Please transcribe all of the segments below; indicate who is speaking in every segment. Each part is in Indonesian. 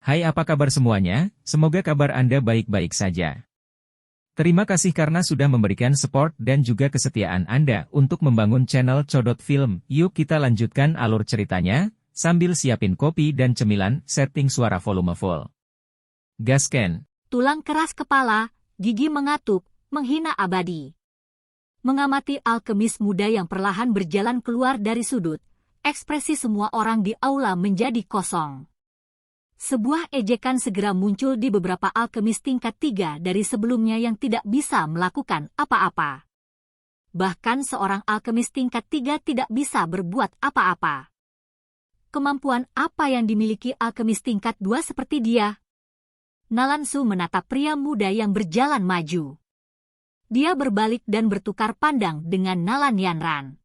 Speaker 1: Hai, apa kabar semuanya? Semoga kabar Anda baik-baik saja. Terima kasih karena sudah memberikan support dan juga kesetiaan Anda untuk membangun channel Codot Film. Yuk kita lanjutkan alur ceritanya, sambil siapin kopi dan cemilan, setting suara volume full. Gasken.
Speaker 2: Tulang keras kepala, gigi mengatuk, menghina abadi. Mengamati alkemis muda yang perlahan berjalan keluar dari sudut, ekspresi semua orang di aula menjadi kosong. Sebuah ejekan segera muncul di beberapa alkemis tingkat 3 dari sebelumnya yang tidak bisa melakukan apa-apa. Bahkan seorang alkemis tingkat 3 tidak bisa berbuat apa-apa. Kemampuan apa yang dimiliki alkemis tingkat 2 seperti dia? Nalansu menatap pria muda yang berjalan maju. Dia berbalik dan bertukar pandang dengan Nalan Yanran.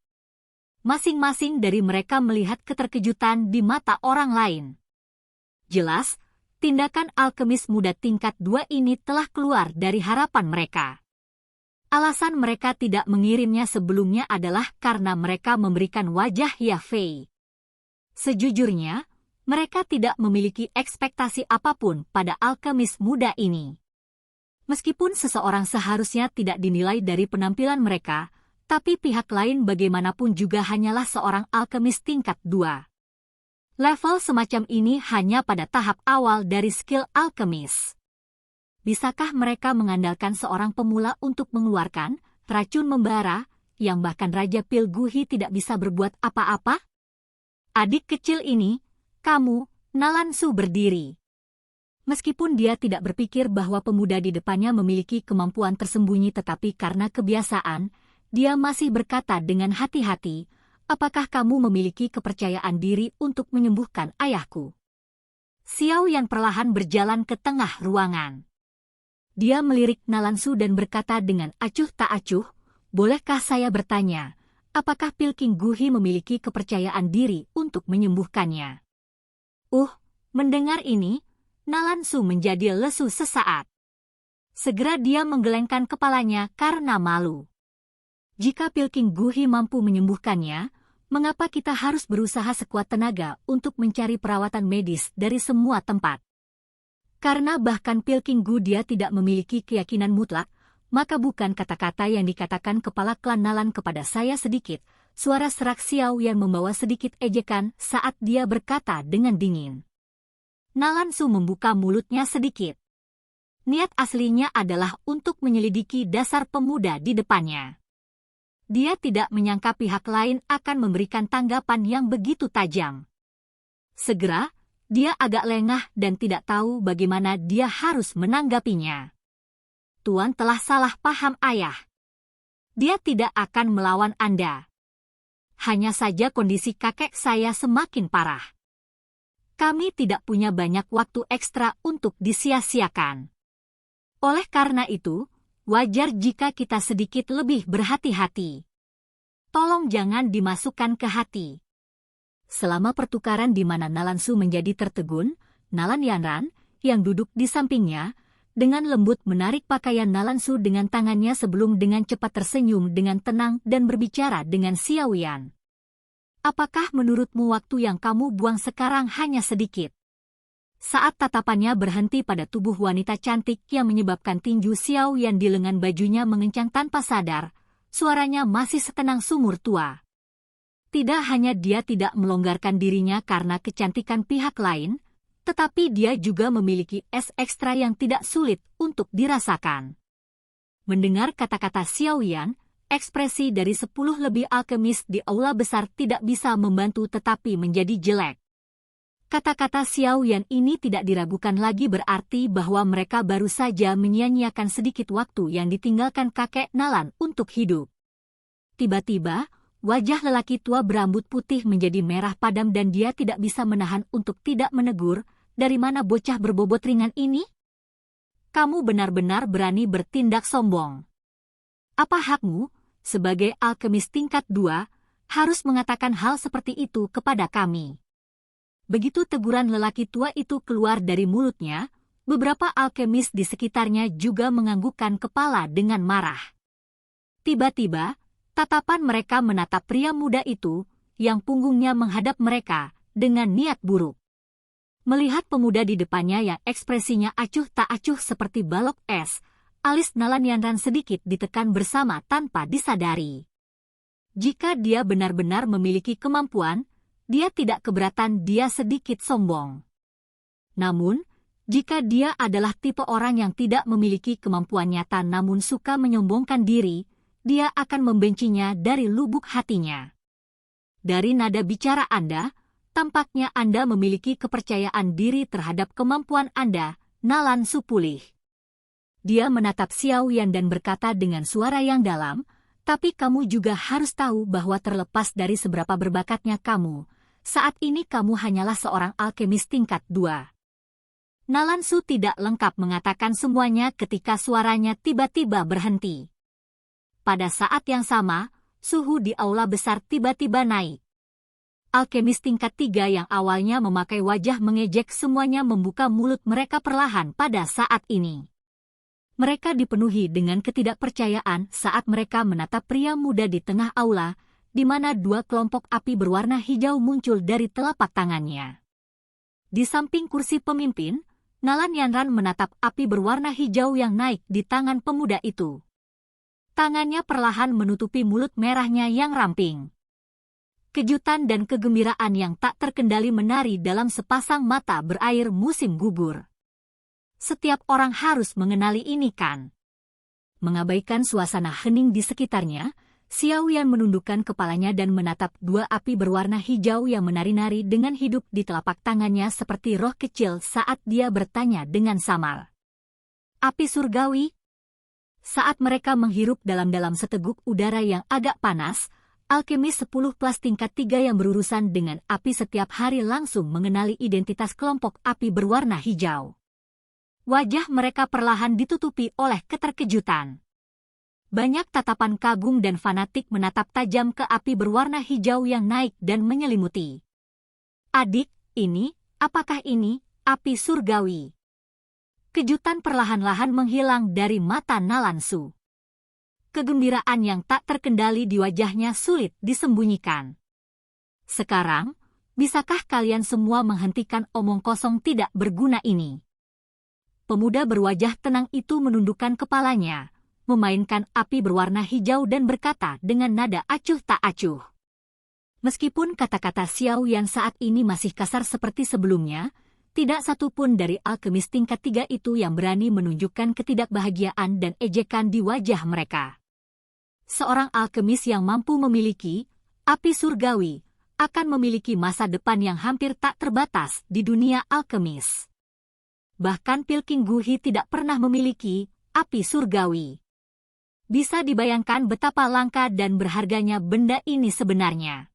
Speaker 2: Masing-masing dari mereka melihat keterkejutan di mata orang lain. Jelas, tindakan alkemis muda tingkat 2 ini telah keluar dari harapan mereka. Alasan mereka tidak mengirimnya sebelumnya adalah karena mereka memberikan wajah Yafei. Sejujurnya, mereka tidak memiliki ekspektasi apapun pada alkemis muda ini. Meskipun seseorang seharusnya tidak dinilai dari penampilan mereka, tapi pihak lain bagaimanapun juga hanyalah seorang alkemis tingkat 2. Level semacam ini hanya pada tahap awal dari skill alkemis. Bisakah mereka mengandalkan seorang pemula untuk mengeluarkan racun membara, yang bahkan Raja Pilguhi tidak bisa berbuat apa-apa? Adik kecil ini, kamu, Nalansu berdiri. Meskipun dia tidak berpikir bahwa pemuda di depannya memiliki kemampuan tersembunyi tetapi karena kebiasaan, dia masih berkata dengan hati-hati, apakah kamu memiliki kepercayaan diri untuk menyembuhkan ayahku? Xiao Yan perlahan berjalan ke tengah ruangan. Dia melirik Nalansu dan berkata dengan acuh tak acuh, bolehkah saya bertanya, apakah Pilking Guhi memiliki kepercayaan diri untuk menyembuhkannya? Mendengar ini, Nalansu menjadi lesu sesaat. Segera dia menggelengkan kepalanya karena malu. Jika Pilking Guhi mampu menyembuhkannya, mengapa kita harus berusaha sekuat tenaga untuk mencari perawatan medis dari semua tempat? Karena bahkan Pilking Gu dia tidak memiliki keyakinan mutlak, maka bukan kata-kata yang dikatakan kepala klan Nalan kepada saya sedikit, suara serak Xiao yang membawa sedikit ejekan saat dia berkata dengan dingin. Nalansu membuka mulutnya sedikit. Niat aslinya adalah untuk menyelidiki dasar pemuda di depannya. Dia tidak menyangka pihak lain akan memberikan tanggapan yang begitu tajam. Segera, dia agak lengah dan tidak tahu bagaimana dia harus menanggapinya. Tuan telah salah paham ayah. Dia tidak akan melawan Anda. Hanya saja kondisi kakek saya semakin parah. Kami tidak punya banyak waktu ekstra untuk disia-siakan. Oleh karena itu, wajar jika kita sedikit lebih berhati-hati. Tolong jangan dimasukkan ke hati. Selama pertukaran di mana Nalansu menjadi tertegun, Nalan Yanran, yang duduk di sampingnya, dengan lembut menarik pakaian Nalansu dengan tangannya sebelum dengan cepat tersenyum dengan tenang dan berbicara dengan Xiao Yan. Apakah menurutmu waktu yang kamu buang sekarang hanya sedikit? Saat tatapannya berhenti pada tubuh wanita cantik yang menyebabkan tinju Xiao Yan di lengan bajunya mengencang tanpa sadar, suaranya masih setenang sumur tua. Tidak hanya dia tidak melonggarkan dirinya karena kecantikan pihak lain, tetapi dia juga memiliki es ekstra yang tidak sulit untuk dirasakan. Mendengar kata-kata Xiao Yan, ekspresi dari 10 lebih alkemis di aula besar tidak bisa membantu tetapi menjadi jelek. Kata-kata Xiao Yan ini tidak diragukan lagi berarti bahwa mereka baru saja menyia-nyiakan sedikit waktu yang ditinggalkan kakek Nalan untuk hidup. Tiba-tiba, wajah lelaki tua berambut putih menjadi merah padam dan dia tidak bisa menahan untuk tidak menegur, dari mana bocah berbobot ringan ini? Kamu benar-benar berani bertindak sombong. Apa hakmu, sebagai alkemis tingkat 2, harus mengatakan hal seperti itu kepada kami? Begitu teguran lelaki tua itu keluar dari mulutnya, beberapa alkemis di sekitarnya juga menganggukkan kepala dengan marah. Tiba-tiba, tatapan mereka menatap pria muda itu, yang punggungnya menghadap mereka, dengan niat buruk. Melihat pemuda di depannya yang ekspresinya acuh tak acuh seperti balok es, alis Nalan Yanran sedikit ditekan bersama tanpa disadari. Jika dia benar-benar memiliki kemampuan, dia tidak keberatan dia sedikit sombong. Namun, jika dia adalah tipe orang yang tidak memiliki kemampuan nyata namun suka menyombongkan diri, dia akan membencinya dari lubuk hatinya. Dari nada bicara Anda, tampaknya Anda memiliki kepercayaan diri terhadap kemampuan Anda, Nalan Su pulih. Dia menatap Xiao Yan dan berkata dengan suara yang dalam, tapi kamu juga harus tahu bahwa terlepas dari seberapa berbakatnya kamu, saat ini kamu hanyalah seorang alkemis tingkat 2. Nalan Su tidak lengkap mengatakan semuanya ketika suaranya tiba-tiba berhenti. Pada saat yang sama, suhu di aula besar tiba-tiba naik. Alkemis tingkat 3 yang awalnya memakai wajah mengejek semuanya membuka mulut mereka perlahan pada saat ini. Mereka dipenuhi dengan ketidakpercayaan saat mereka menatap pria muda di tengah aula, di mana 2 kelompok api berwarna hijau muncul dari telapak tangannya. Di samping kursi pemimpin, Nalan Yanran menatap api berwarna hijau yang naik di tangan pemuda itu. Tangannya perlahan menutupi mulut merahnya yang ramping. Kejutan dan kegembiraan yang tak terkendali menari dalam sepasang mata berair musim gugur. Setiap orang harus mengenali ini kan? Mengabaikan suasana hening di sekitarnya, Xiao Yan menundukkan kepalanya dan menatap 2 api berwarna hijau yang menari-nari dengan hidup di telapak tangannya seperti roh kecil saat dia bertanya dengan samar. Api surgawi? Saat mereka menghirup dalam-dalam seteguk udara yang agak panas, alkemis 10 plus tingkat 3 yang berurusan dengan api setiap hari langsung mengenali identitas kelompok api berwarna hijau. Wajah mereka perlahan ditutupi oleh keterkejutan. Banyak tatapan kagum dan fanatik menatap tajam ke api berwarna hijau yang naik dan menyelimuti. Adik, apakah ini api surgawi? Kejutan perlahan-lahan menghilang dari mata Nalan Su. Kegembiraan yang tak terkendali di wajahnya sulit disembunyikan. Sekarang, bisakah kalian semua menghentikan omong kosong tidak berguna ini? Pemuda berwajah tenang itu menundukkan kepalanya, memainkan api berwarna hijau dan berkata dengan nada acuh tak acuh. Meskipun kata-kata Xiao Yan saat ini masih kasar seperti sebelumnya, tidak satupun dari alkemis tingkat 3 itu yang berani menunjukkan ketidakbahagiaan dan ejekan di wajah mereka. Seorang alkemis yang mampu memiliki api surgawi akan memiliki masa depan yang hampir tak terbatas di dunia alkemis. Bahkan Pilking Guhi tidak pernah memiliki api surgawi. Bisa dibayangkan betapa langka dan berharganya benda ini sebenarnya.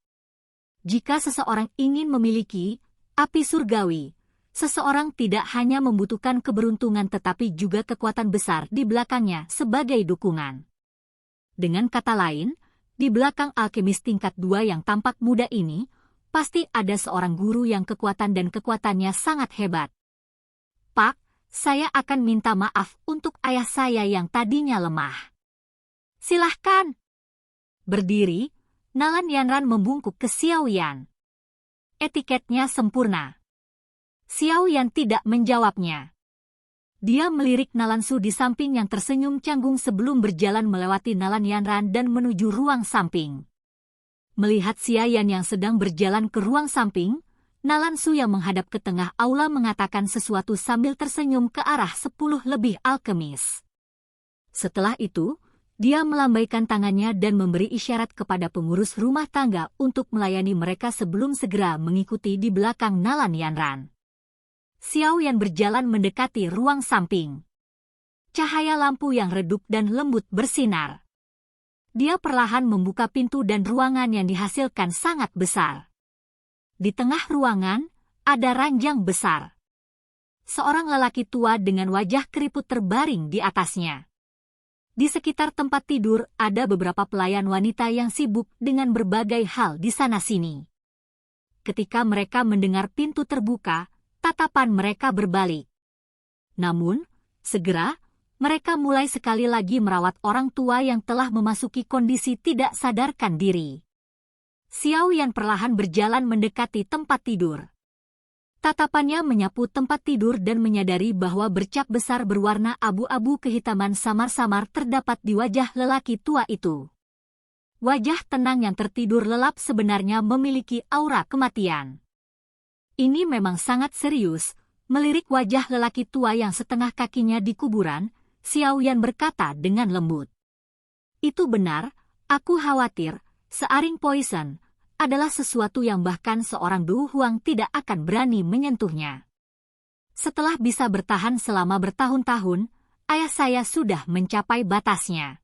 Speaker 2: Jika seseorang ingin memiliki api surgawi, seseorang tidak hanya membutuhkan keberuntungan tetapi juga kekuatan besar di belakangnya sebagai dukungan. Dengan kata lain, di belakang alkemis tingkat 2 yang tampak muda ini, pasti ada seorang guru yang kekuatan dan kekuatannya sangat hebat. Pak, saya akan minta maaf untuk ayah saya yang tadinya lemah. Silahkan. Berdiri, Nalan Yanran membungkuk ke Xiao Yan. Etiketnya sempurna. Xiao Yan tidak menjawabnya. Dia melirik Nalan Su di samping yang tersenyum canggung sebelum berjalan melewati Nalan Yanran dan menuju ruang samping. Melihat Xiao Yan yang sedang berjalan ke ruang samping, Nalan Su yang menghadap ke tengah aula mengatakan sesuatu sambil tersenyum ke arah 10 lebih alkemis. Setelah itu, dia melambaikan tangannya dan memberi isyarat kepada pengurus rumah tangga untuk melayani mereka sebelum segera mengikuti di belakang Nalan Yanran. Xiao Yan berjalan mendekati ruang samping. Cahaya lampu yang redup dan lembut bersinar. Dia perlahan membuka pintu dan ruangan yang dihasilkan sangat besar. Di tengah ruangan, ada ranjang besar. Seorang lelaki tua dengan wajah keriput terbaring di atasnya. Di sekitar tempat tidur ada beberapa pelayan wanita yang sibuk dengan berbagai hal di sana-sini. Ketika mereka mendengar pintu terbuka, tatapan mereka berbalik. Namun, segera, mereka mulai sekali lagi merawat orang tua yang telah memasuki kondisi tidak sadarkan diri. Xiao Yan perlahan berjalan mendekati tempat tidur. Tatapannya menyapu tempat tidur dan menyadari bahwa bercak besar berwarna abu-abu kehitaman samar-samar terdapat di wajah lelaki tua itu. Wajah tenang yang tertidur lelap sebenarnya memiliki aura kematian. Ini memang sangat serius, melirik wajah lelaki tua yang setengah kakinya di kuburan. Xiao Yan berkata dengan lembut. Itu benar, aku khawatir, searing poison adalah sesuatu yang bahkan seorang Du Huang tidak akan berani menyentuhnya. Setelah bisa bertahan selama bertahun-tahun, ayah saya sudah mencapai batasnya.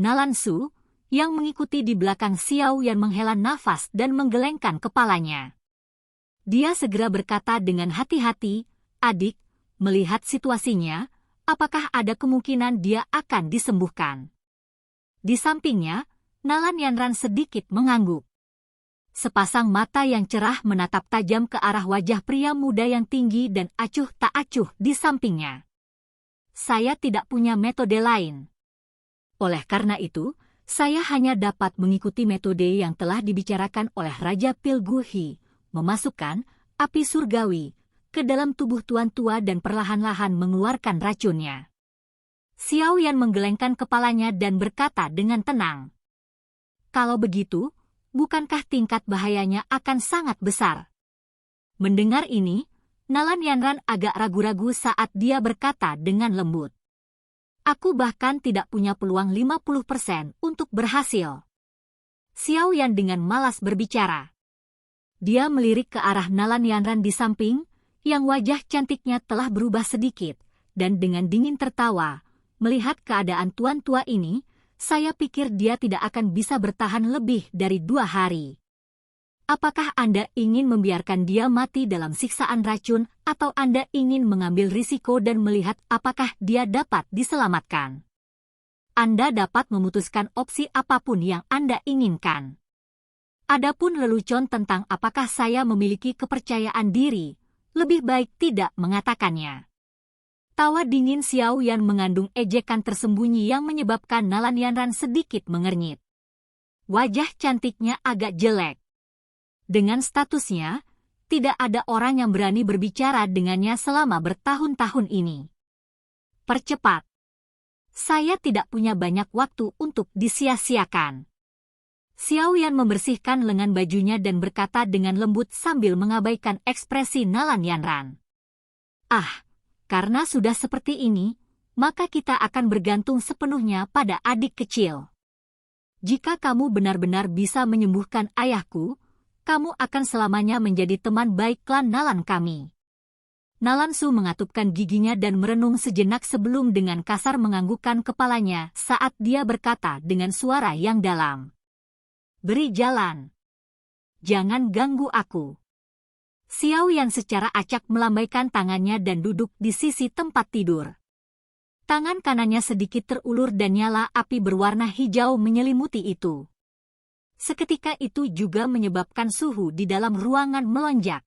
Speaker 2: Nalan Su, yang mengikuti di belakang Xiao Yan menghela nafas dan menggelengkan kepalanya. Dia segera berkata dengan hati-hati, "Adik, melihat situasinya, apakah ada kemungkinan dia akan disembuhkan?" Di sampingnya, Nalan Yanran sedikit mengangguk. Sepasang mata yang cerah menatap tajam ke arah wajah pria muda yang tinggi dan acuh tak acuh di sampingnya. Saya tidak punya metode lain. Oleh karena itu, saya hanya dapat mengikuti metode yang telah dibicarakan oleh Raja Pilguhi, memasukkan api surgawi ke dalam tubuh tuan tua dan perlahan-lahan mengeluarkan racunnya. Xiao Yan menggelengkan kepalanya dan berkata dengan tenang. Kalau begitu, bukankah tingkat bahayanya akan sangat besar? Mendengar ini, Nalan Yanran agak ragu-ragu saat dia berkata dengan lembut. Aku bahkan tidak punya peluang 50% untuk berhasil. Xiao Yan dengan malas berbicara. Dia melirik ke arah Nalan Yanran di samping, yang wajah cantiknya telah berubah sedikit, dan dengan dingin tertawa, melihat keadaan tuan tua ini, saya pikir dia tidak akan bisa bertahan lebih dari 2 hari. Apakah Anda ingin membiarkan dia mati dalam siksaan racun, atau Anda ingin mengambil risiko dan melihat apakah dia dapat diselamatkan? Anda dapat memutuskan opsi apapun yang Anda inginkan. Adapun lelucon tentang apakah saya memiliki kepercayaan diri, lebih baik tidak mengatakannya. Tawa dingin Xiao Yan mengandung ejekan tersembunyi yang menyebabkan Nalan Yanran sedikit mengernyit. Wajah cantiknya agak jelek. Dengan statusnya, tidak ada orang yang berani berbicara dengannya selama bertahun-tahun ini. Percepat. Saya tidak punya banyak waktu untuk disia-siakan. Xiao Yan membersihkan lengan bajunya dan berkata dengan lembut sambil mengabaikan ekspresi Nalan Yanran. Karena sudah seperti ini, maka kita akan bergantung sepenuhnya pada adik kecil. Jika kamu benar-benar bisa menyembuhkan ayahku, kamu akan selamanya menjadi teman baik klan Nalan kami. Nalan Su mengatupkan giginya dan merenung sejenak sebelum dengan kasar menganggukkan kepalanya saat dia berkata dengan suara yang dalam. Beri jalan. Jangan ganggu aku. Xiao Yan secara acak melambaikan tangannya dan duduk di sisi tempat tidur. Tangan kanannya sedikit terulur dan nyala api berwarna hijau menyelimuti itu. Seketika itu juga menyebabkan suhu di dalam ruangan melonjak.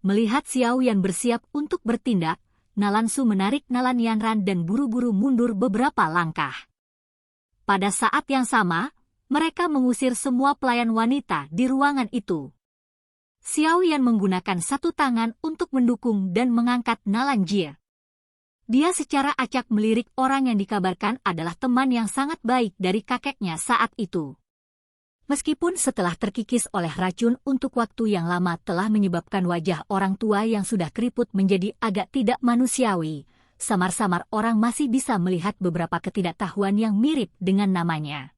Speaker 2: Melihat Xiao Yan bersiap untuk bertindak, Nalan Su menarik Nalan Yanran dan buru-buru mundur beberapa langkah. Pada saat yang sama, mereka mengusir semua pelayan wanita di ruangan itu. Xiao Yan menggunakan satu tangan untuk mendukung dan mengangkat Nalan Jie. Dia secara acak melirik orang yang dikabarkan adalah teman yang sangat baik dari kakeknya saat itu. Meskipun setelah terkikis oleh racun untuk waktu yang lama telah menyebabkan wajah orang tua yang sudah keriput menjadi agak tidak manusiawi, samar-samar orang masih bisa melihat beberapa ketidaktahuan yang mirip dengan namanya.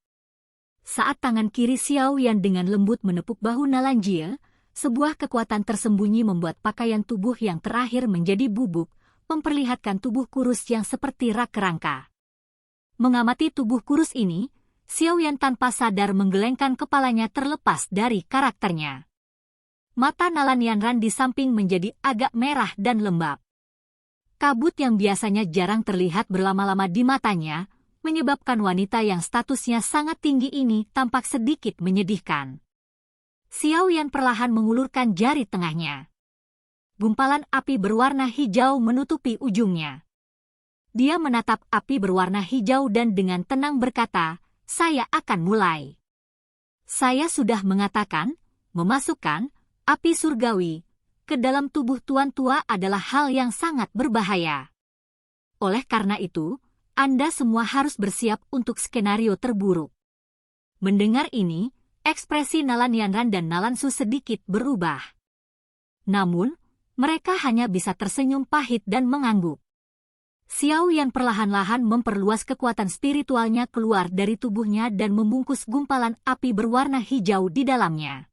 Speaker 2: Saat tangan kiri Xiao Yan dengan lembut menepuk bahu Nalan Jie, sebuah kekuatan tersembunyi membuat pakaian tubuh yang terakhir menjadi bubuk, memperlihatkan tubuh kurus yang seperti rak kerangka. Mengamati tubuh kurus ini, Xiao Yan tanpa sadar menggelengkan kepalanya terlepas dari karakternya. Mata Nalan Yanran di samping menjadi agak merah dan lembab. Kabut yang biasanya jarang terlihat berlama-lama di matanya, menyebabkan wanita yang statusnya sangat tinggi ini tampak sedikit menyedihkan. Xiao Yan perlahan mengulurkan jari tengahnya. Gumpalan api berwarna hijau menutupi ujungnya. Dia menatap api berwarna hijau dan dengan tenang berkata, saya akan mulai. Saya sudah mengatakan, memasukkan api surgawi ke dalam tubuh tuan tua adalah hal yang sangat berbahaya. Oleh karena itu, Anda semua harus bersiap untuk skenario terburuk. Mendengar ini, ekspresi Nalan Yanran dan Nalan Su sedikit berubah. Namun, mereka hanya bisa tersenyum pahit dan mengangguk. Xiao Yan perlahan-lahan memperluas kekuatan spiritualnya keluar dari tubuhnya dan membungkus gumpalan api berwarna hijau di dalamnya.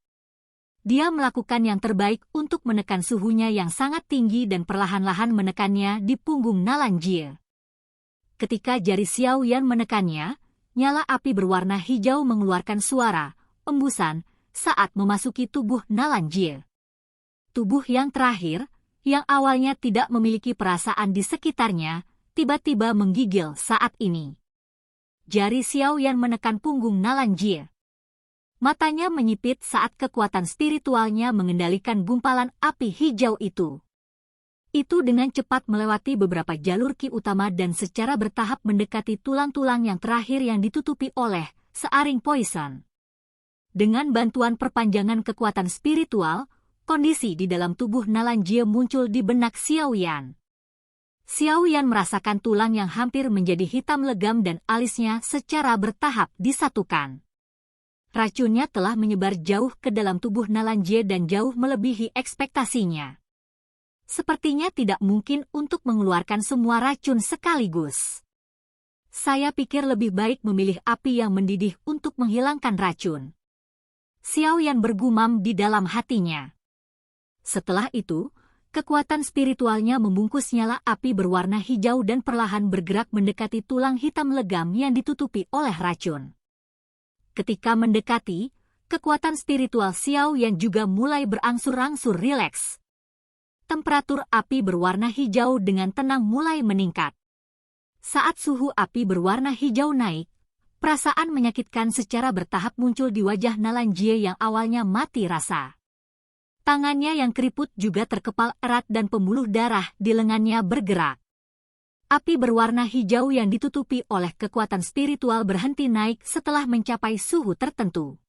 Speaker 2: Dia melakukan yang terbaik untuk menekan suhunya yang sangat tinggi dan perlahan-lahan menekannya di punggung Nalan Jie. Ketika jari Xiao Yan menekannya, nyala api berwarna hijau mengeluarkan suara, embusan, saat memasuki tubuh Nalan Jie. Tubuh yang terakhir, yang awalnya tidak memiliki perasaan di sekitarnya, tiba-tiba menggigil saat ini. Jari Xiao Yan menekan punggung Nalan Jie. Matanya menyipit saat kekuatan spiritualnya mengendalikan gumpalan api hijau itu. Itu dengan cepat melewati beberapa jalur ki utama dan secara bertahap mendekati tulang-tulang yang terakhir yang ditutupi oleh searing poison. Dengan bantuan perpanjangan kekuatan spiritual, kondisi di dalam tubuh Nalan Jie muncul di benak Xiao Yan. Xiao Yan merasakan tulang yang hampir menjadi hitam legam dan alisnya secara bertahap disatukan. Racunnya telah menyebar jauh ke dalam tubuh Nalan Jie dan jauh melebihi ekspektasinya. Sepertinya tidak mungkin untuk mengeluarkan semua racun sekaligus. Saya pikir lebih baik memilih api yang mendidih untuk menghilangkan racun. Xiao Yan bergumam di dalam hatinya. Setelah itu, kekuatan spiritualnya membungkus nyala api berwarna hijau dan perlahan bergerak mendekati tulang hitam legam yang ditutupi oleh racun. Ketika mendekati, kekuatan spiritual Xiao Yan juga mulai berangsur-angsur rileks. Temperatur api berwarna hijau dengan tenang mulai meningkat. Saat suhu api berwarna hijau naik, perasaan menyakitkan secara bertahap muncul di wajah Nalan Jie yang awalnya mati rasa. Tangannya yang keriput juga terkepal erat dan pembuluh darah di lengannya bergerak. Api berwarna hijau yang ditutupi oleh kekuatan spiritual berhenti naik setelah mencapai suhu tertentu.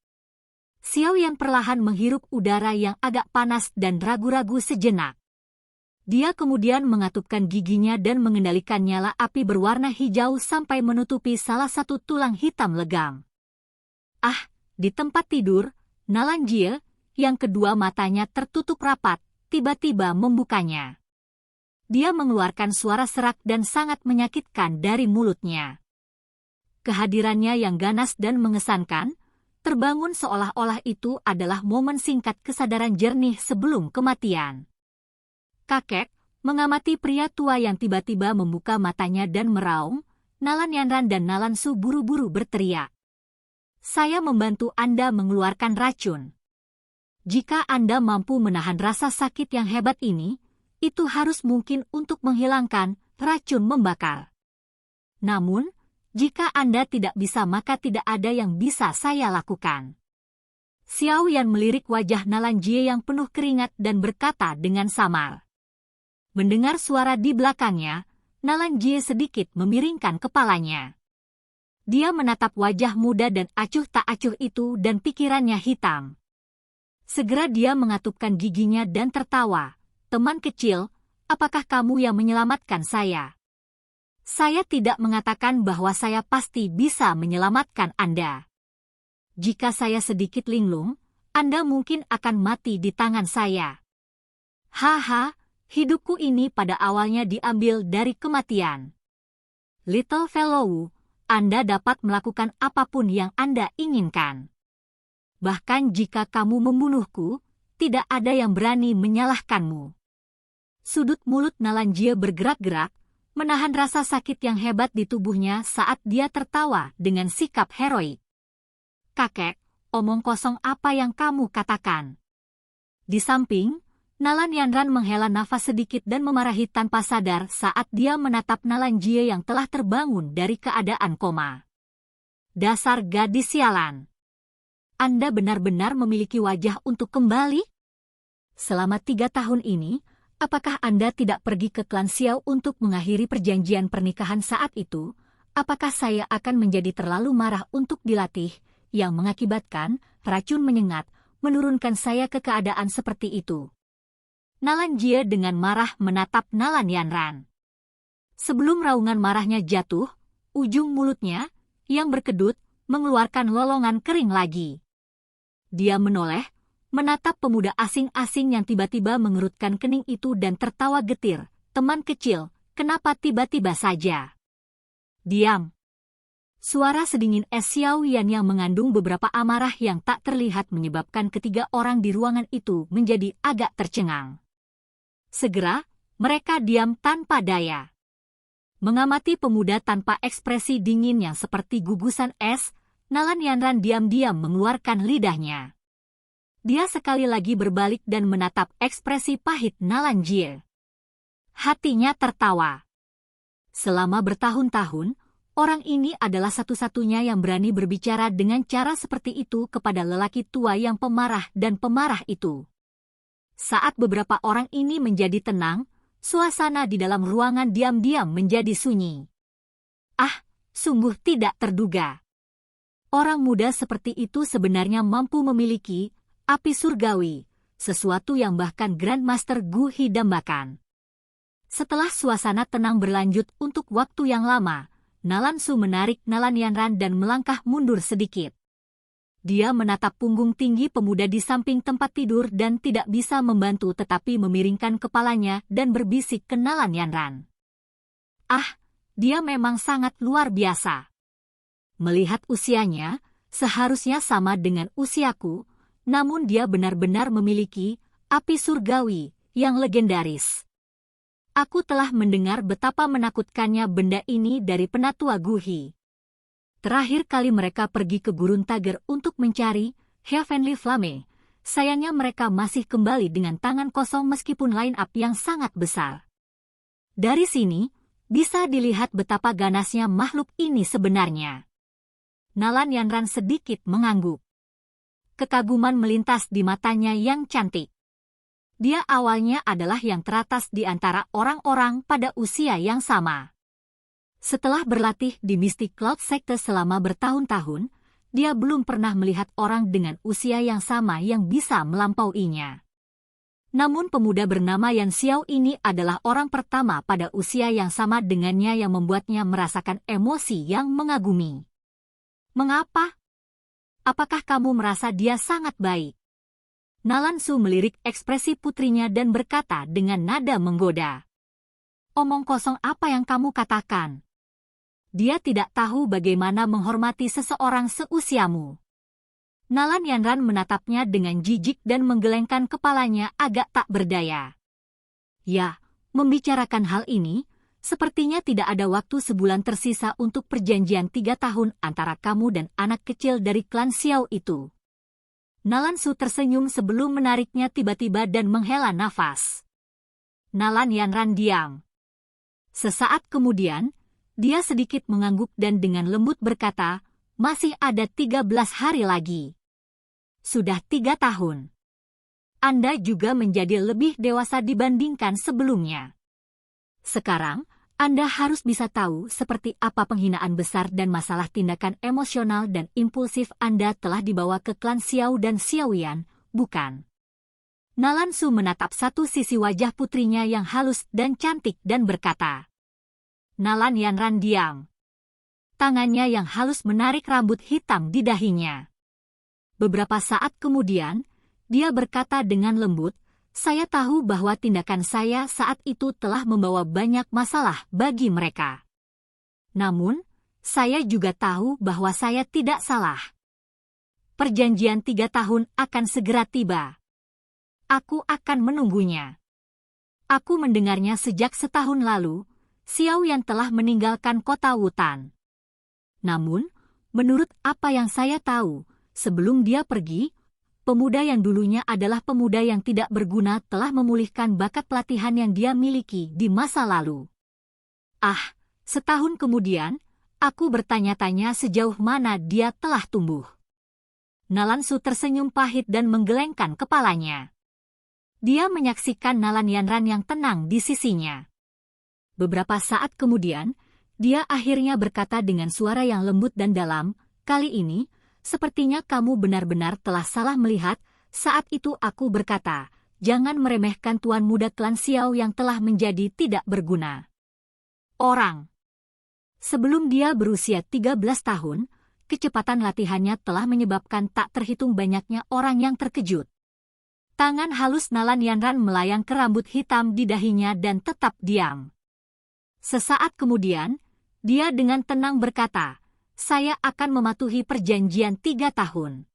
Speaker 2: Xiao Yan perlahan menghirup udara yang agak panas dan ragu-ragu sejenak. Dia kemudian mengatupkan giginya dan mengendalikan nyala api berwarna hijau sampai menutupi salah satu tulang hitam legam. Di tempat tidur, Nalan Jie, yang kedua matanya tertutup rapat, tiba-tiba membukanya. Dia mengeluarkan suara serak dan sangat menyakitkan dari mulutnya. Kehadirannya yang ganas dan mengesankan, terbangun seolah-olah itu adalah momen singkat kesadaran jernih sebelum kematian. Kakek, mengamati pria tua yang tiba-tiba membuka matanya dan meraung, Nalan Yanran dan Nalan Su buru-buru berteriak. Saya membantu Anda mengeluarkan racun. Jika Anda mampu menahan rasa sakit yang hebat ini, itu harus mungkin untuk menghilangkan racun membakar. Namun, jika Anda tidak bisa maka tidak ada yang bisa saya lakukan. Xiao Yan melirik wajah Nalan Jie yang penuh keringat dan berkata dengan samar. Mendengar suara di belakangnya, Nalan Jie sedikit memiringkan kepalanya. Dia menatap wajah muda dan acuh tak acuh itu dan pikirannya hitam. Segera dia mengatupkan giginya dan tertawa. Teman kecil, apakah kamu yang menyelamatkan saya? Saya tidak mengatakan bahwa saya pasti bisa menyelamatkan Anda. Jika saya sedikit linglung, Anda mungkin akan mati di tangan saya. Haha, hidupku ini pada awalnya diambil dari kematian. Little fellow, Anda dapat melakukan apapun yang Anda inginkan. Bahkan jika kamu membunuhku, tidak ada yang berani menyalahkanmu. Sudut mulut Nalan Jie bergerak-gerak, menahan rasa sakit yang hebat di tubuhnya saat dia tertawa dengan sikap heroik. Kakek, omong kosong apa yang kamu katakan? Di samping, Nalan Yanran menghela nafas sedikit dan memarahi tanpa sadar saat dia menatap Nalan Jie yang telah terbangun dari keadaan koma. Dasar gadis sialan. Anda benar-benar memiliki wajah untuk kembali? Selama 3 tahun ini, apakah Anda tidak pergi ke klan Xiao untuk mengakhiri perjanjian pernikahan saat itu? Apakah saya akan menjadi terlalu marah untuk dilatih, yang mengakibatkan racun menyengat, menurunkan saya ke keadaan seperti itu? Nalan Jie dengan marah menatap Nalan Yanran. Sebelum raungan marahnya jatuh, ujung mulutnya, yang berkedut, mengeluarkan lolongan kering lagi. Dia menoleh, menatap pemuda asing-asing yang tiba-tiba mengerutkan kening itu dan tertawa getir. Teman kecil, kenapa tiba-tiba saja? Diam. Suara sedingin Xiao Yan yang mengandung beberapa amarah yang tak terlihat menyebabkan ketiga orang di ruangan itu menjadi agak tercengang. Segera, mereka diam tanpa daya. Mengamati pemuda tanpa ekspresi dingin yang seperti gugusan es, Nalan Yanran diam-diam mengeluarkan lidahnya. Dia sekali lagi berbalik dan menatap ekspresi pahit Nalan Jie. Hatinya tertawa. Selama bertahun-tahun, orang ini adalah satu-satunya yang berani berbicara dengan cara seperti itu kepada lelaki tua yang pemarah dan pemarah itu. Saat beberapa orang ini menjadi tenang, suasana di dalam ruangan diam-diam menjadi sunyi. Ah, sungguh tidak terduga. Orang muda seperti itu sebenarnya mampu memiliki api surgawi, sesuatu yang bahkan Grandmaster Gu He dambakan. Setelah suasana tenang berlanjut untuk waktu yang lama, Nalan Su menarik Nalan Yanran dan melangkah mundur sedikit. Dia menatap punggung tinggi pemuda di samping tempat tidur dan tidak bisa membantu tetapi memiringkan kepalanya dan berbisik ke Nalan Yanran. Ah, dia memang sangat luar biasa. Melihat usianya, seharusnya sama dengan usiaku, namun dia benar-benar memiliki api surgawi yang legendaris. Aku telah mendengar betapa menakutkannya benda ini dari penatua Gu He. Terakhir kali mereka pergi ke Gurun Tager untuk mencari Heavenly Flame. Sayangnya mereka masih kembali dengan tangan kosong meskipun line-up yang sangat besar. Dari sini, bisa dilihat betapa ganasnya makhluk ini sebenarnya. Nalan Yanran sedikit mengangguk. Kekaguman melintas di matanya yang cantik. Dia awalnya adalah yang teratas di antara orang-orang pada usia yang sama. Setelah berlatih di Mystic Cloud Sector selama bertahun-tahun, dia belum pernah melihat orang dengan usia yang sama yang bisa melampauinya. Namun pemuda bernama Yan Xiao ini adalah orang pertama pada usia yang sama dengannya yang membuatnya merasakan emosi yang mengagumi. Mengapa? Apakah kamu merasa dia sangat baik? Nalan Su melirik ekspresi putrinya dan berkata dengan nada menggoda. Omong kosong apa yang kamu katakan? Dia tidak tahu bagaimana menghormati seseorang seusiamu. Nalan Yanran menatapnya dengan jijik dan menggelengkan kepalanya agak tak berdaya. Ya, membicarakan hal ini, sepertinya tidak ada waktu sebulan tersisa untuk perjanjian 3 tahun antara kamu dan anak kecil dari klan Xiao itu. Nalan Su tersenyum sebelum menariknya tiba-tiba dan menghela nafas. Nalan Yanran diam. Sesaat kemudian, dia sedikit mengangguk dan dengan lembut berkata, masih ada 13 hari lagi. Sudah 3 tahun. Anda juga menjadi lebih dewasa dibandingkan sebelumnya. Sekarang, Anda harus bisa tahu seperti apa penghinaan besar dan masalah tindakan emosional dan impulsif Anda telah dibawa ke klan Xiao dan Xiaoyan, bukan? Nalan Su menatap satu sisi wajah putrinya yang halus dan cantik dan berkata. Nalan Yanran diam. Tangannya yang halus menarik rambut hitam di dahinya. Beberapa saat kemudian, dia berkata dengan lembut, saya tahu bahwa tindakan saya saat itu telah membawa banyak masalah bagi mereka. Namun, saya juga tahu bahwa saya tidak salah. Perjanjian 3 tahun akan segera tiba. Aku akan menunggunya. Aku mendengarnya sejak setahun lalu, Xiao Yan telah meninggalkan kota Wutan. Namun, menurut apa yang saya tahu, sebelum dia pergi, pemuda yang dulunya adalah pemuda yang tidak berguna telah memulihkan bakat pelatihan yang dia miliki di masa lalu. Ah, setahun kemudian, aku bertanya-tanya sejauh mana dia telah tumbuh. Nalan Su tersenyum pahit dan menggelengkan kepalanya. Dia menyaksikan Nalan Yanran yang tenang di sisinya. Beberapa saat kemudian, dia akhirnya berkata dengan suara yang lembut dan dalam, kali ini, sepertinya kamu benar-benar telah salah melihat, saat itu aku berkata, jangan meremehkan tuan muda klan Xiao yang telah menjadi tidak berguna. Orang. Sebelum dia berusia 13 tahun, kecepatan latihannya telah menyebabkan tak terhitung banyaknya orang yang terkejut. Tangan halus Nalan Yanran melayang ke rambut hitam di dahinya dan tetap diam. Sesaat kemudian, dia dengan tenang berkata, "Saya akan mematuhi perjanjian 3 tahun.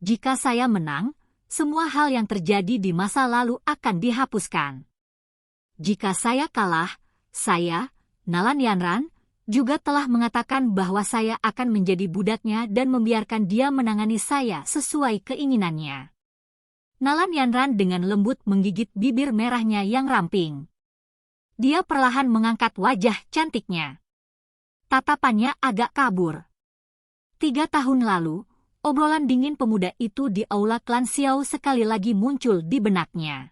Speaker 2: Jika saya menang, semua hal yang terjadi di masa lalu akan dihapuskan. Jika saya kalah, saya, Nalan Yanran, juga telah mengatakan bahwa saya akan menjadi budaknya dan membiarkan dia menangani saya sesuai keinginannya." Nalan Yanran dengan lembut menggigit bibir merahnya yang ramping. Dia perlahan mengangkat wajah cantiknya. Tatapannya agak kabur. 3 tahun lalu, obrolan dingin pemuda itu di aula klan Xiao sekali lagi muncul di benaknya.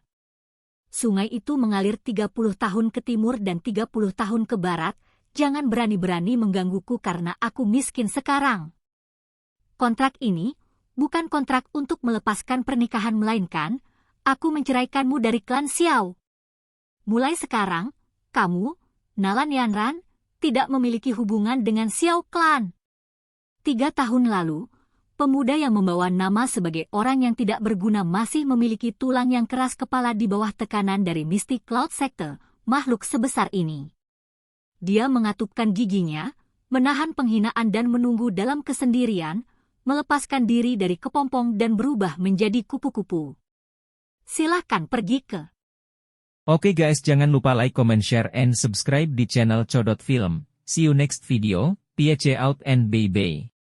Speaker 2: Sungai itu mengalir 30 tahun ke timur dan 30 tahun ke barat. Jangan berani-berani menggangguku karena aku miskin sekarang. Kontrak ini bukan kontrak untuk melepaskan pernikahan melainkan aku menceraikanmu dari klan Xiao. Mulai sekarang, kamu, Nalan Yanran, tidak memiliki hubungan dengan Xiao Clan. 3 tahun lalu, pemuda yang membawa nama sebagai orang yang tidak berguna masih memiliki tulang yang keras kepala di bawah tekanan dari Mystic Cloud Sector, makhluk sebesar ini. Dia mengatupkan giginya, menahan penghinaan dan menunggu dalam kesendirian, melepaskan diri dari kepompong dan berubah menjadi kupu-kupu. Silahkan pergi ke.
Speaker 1: Oke guys, jangan lupa like, comment, share, and subscribe di channel Codot Film. See you next video, peace out and bye-bye.